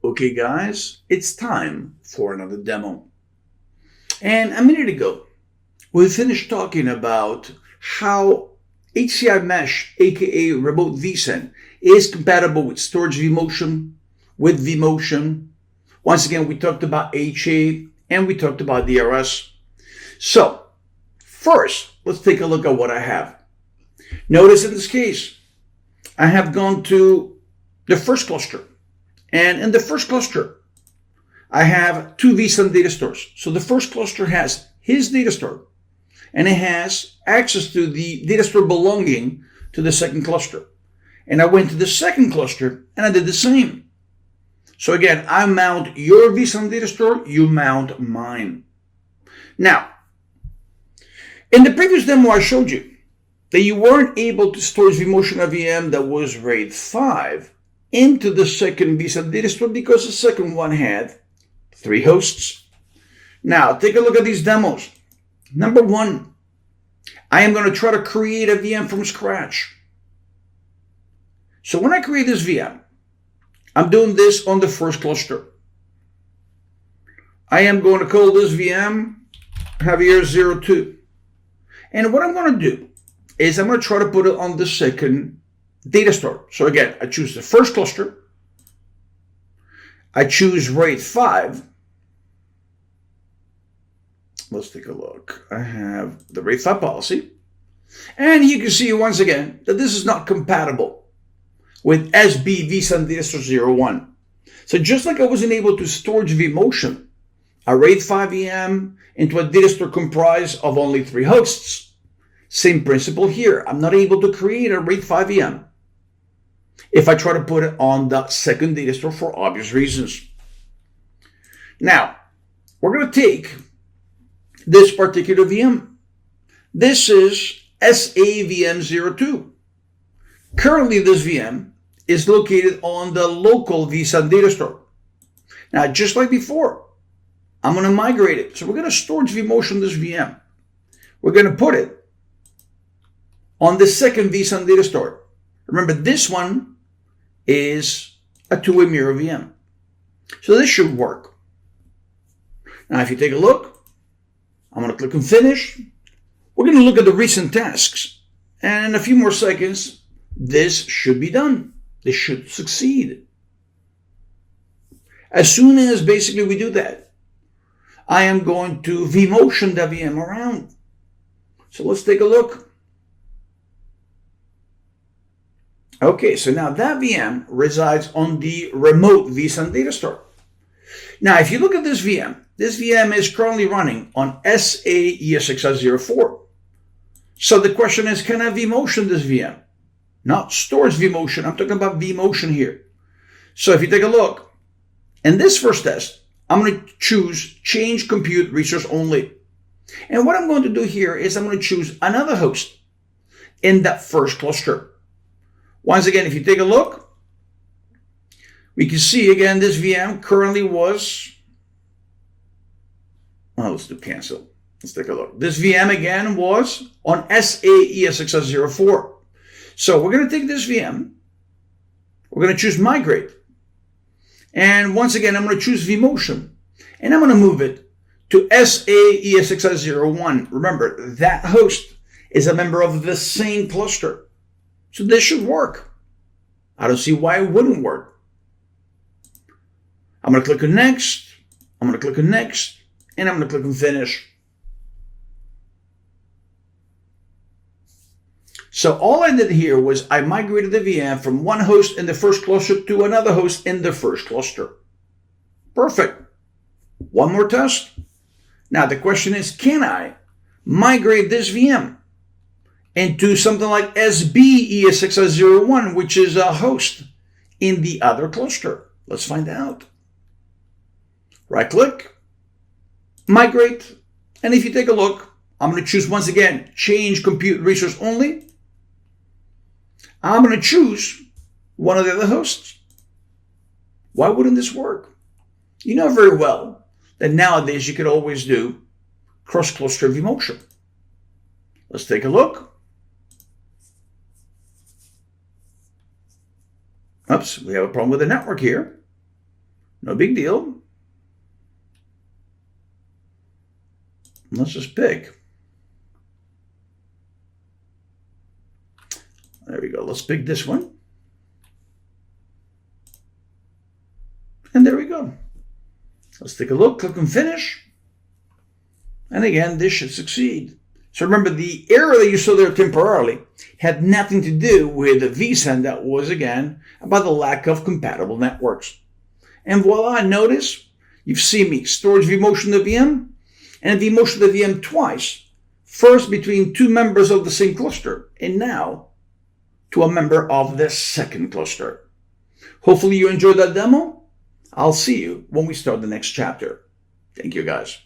Okay guys, it's time for another demo. And a minute ago, we finished talking about how HCI Mesh, aka Remote vSAN, is compatible with storage vMotion, with vMotion. Once again, we talked about HA and we talked about DRS. So, first, let's take a look at what I have. Notice in this case, I have gone to the first cluster. And in the first cluster, I have two vSAN data stores. So the first cluster has his data store, and it has access to the data store belonging to the second cluster. And I went to the second cluster, and I did the same. So again, I mount your vSAN data store, you mount mine. Now, in the previous demo, I showed you that you weren't able to store vMotion a VM that was RAID 5 into the second vSAN data store because the second one had 3 hosts. Now, take a look at these demos. Number 1, I am going to try to create a VM from scratch. So when I create this VM, I'm doing this on the first cluster. I am going to call this VM Javier 02. And what I'm going to do is I'm going to try to put it on the second data store. So again, I choose the first cluster. I choose RAID 5. Let's take a look. I have the RAID 5 policy. And you can see once again that this is not compatible with SB vSAN data store 01. So just like I wasn't able to storage vMotion, a RAID 5 VM into a data store comprised of only 3 hosts, same principle here. I'm not able to create a RAID 5 VM if I try to put it on the second data store for obvious reasons. Now, we're going to take this particular VM. This is SAVM02. Currently, this VM is located on the local vSAN data store. Now, just like before, I'm going to migrate it. So we're going to storage vMotion this VM. We're going to put it on the second vSAN data store. Remember, this one is a two-way mirror VM. So this should work. Now, if you take a look, I'm going to click on Finish. We're going to look at the recent tasks. And in a few more seconds, this should be done. This should succeed. As soon as basically we do that, I am going to vMotion the VM around. So let's take a look. Okay, so now that VM resides on the remote vSAN data store. Now, if you look at this VM is currently running on SA-ESXi04. So the question is, can I vMotion this VM? Not storage vMotion, I'm talking about vMotion here. So if you take a look, in this first test, I'm going to choose Change Compute Resource Only. And what I'm going to do here is I'm going to choose another host in that first cluster. Once again, if you take a look, we can see again this VM currently was, well, let's do cancel. Let's take a look. This VM again was on SA-ESXi04. So we're going to take this VM, we're going to choose Migrate. And once again, I'm going to choose vMotion. And I'm going to move it to SA-ESXi01. Remember, that host is a member of the same cluster. So this should work. I don't see why it wouldn't work. I'm going to click on Next. I'm going to click on Next. And I'm going to click on Finish. So all I did here was I migrated the VM from one host in the first cluster to another host in the first cluster. Perfect. One more test. Now the question is, can I migrate this VM into something like SB-ESXi01, which is a host in the other cluster? Let's find out. Right click, Migrate, and if you take a look, I'm going to choose once again, Change Compute Resource Only. I'm going to choose one of the other hosts. Why wouldn't this work? You know very well that nowadays you could always do cross-cluster vMotion. Let's take a look. Oops, we have a problem with the network here. No big deal. Let's just pick. There we go. Let's pick this one. And there we go. Let's take a look, click on finish. And again, this should succeed. So remember, the error that you saw there temporarily had nothing to do with the vSAN. That was, again, about the lack of compatible networks. And voila, notice, you've seen me storage vMotion the VM and vMotion the VM twice. First between two members of the same cluster, and now to a member of the second cluster. Hopefully you enjoyed that demo. I'll see you when we start the next chapter. Thank you, guys.